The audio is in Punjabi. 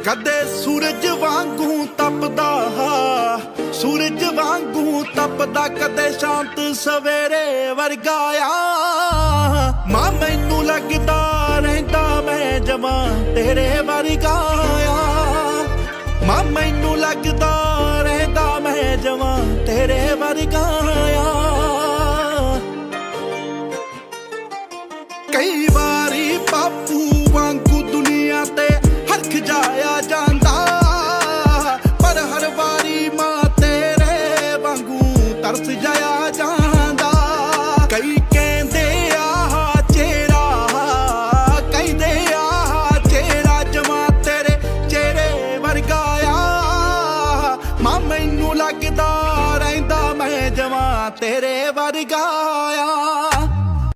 ਕਦੇ ਸੂਰਜ ਵਾਂਗੂ ਤਪਦਾ, ਸੂਰਜ ਵਾਂਗੂ ਤਪਦਾ, ਕਦੇ ਸ਼ਾਂਤ ਸਵੇਰੇ ਵਰਗਾ ਆ। ਮਾਂ ਮੈਨੂੰ ਲੱਗਦਾ ਰਹਿੰਦਾ ਮੈਂ ਜਮਾਂ ਤੇਰੇ ਵਰਗਾ ਆ। ਮਾਂ ਮੈਨੂੰ ਲੱਗਦਾ ਰਹਿੰਦਾ ਮੈਂ ਜਮਾਂ ਤੇਰੇ ਵਰਗਾ ਆ। ਕਈ ਵਾਰੀ ਬਾਪੂ ਵਾਂਗੂ ਦੁਨੀਆ ਤੇ ਹਰਖ ਜਾਇਆ ਜਾਂਦਾ, ਪਰ ਹਰ ਵਾਰੀ ਮਾਂ ਤੇਰੇ ਵਾਂਗੂ ਤਰਸ ਜਾਇਆ ਜਾਂਦਾ। ਕਈ ਕਹਿੰਦੇ ਆ ਚਿਹਰਾ, ਕਹਿੰਦੇ ਆ ਚਿਹਰਾ ਜਮਾਂ ਤੇਰੇ ਚਿਹਰੇ ਵਰਗਾ ਆ। ਮਾਂ ਮੈਨੂੰ ਲੱਗਦਾ ਰਹਿੰਦਾ ਮੈਂ ਜਮਾਂ ਤੇਰੇ ਵਰਗਾ ਆ।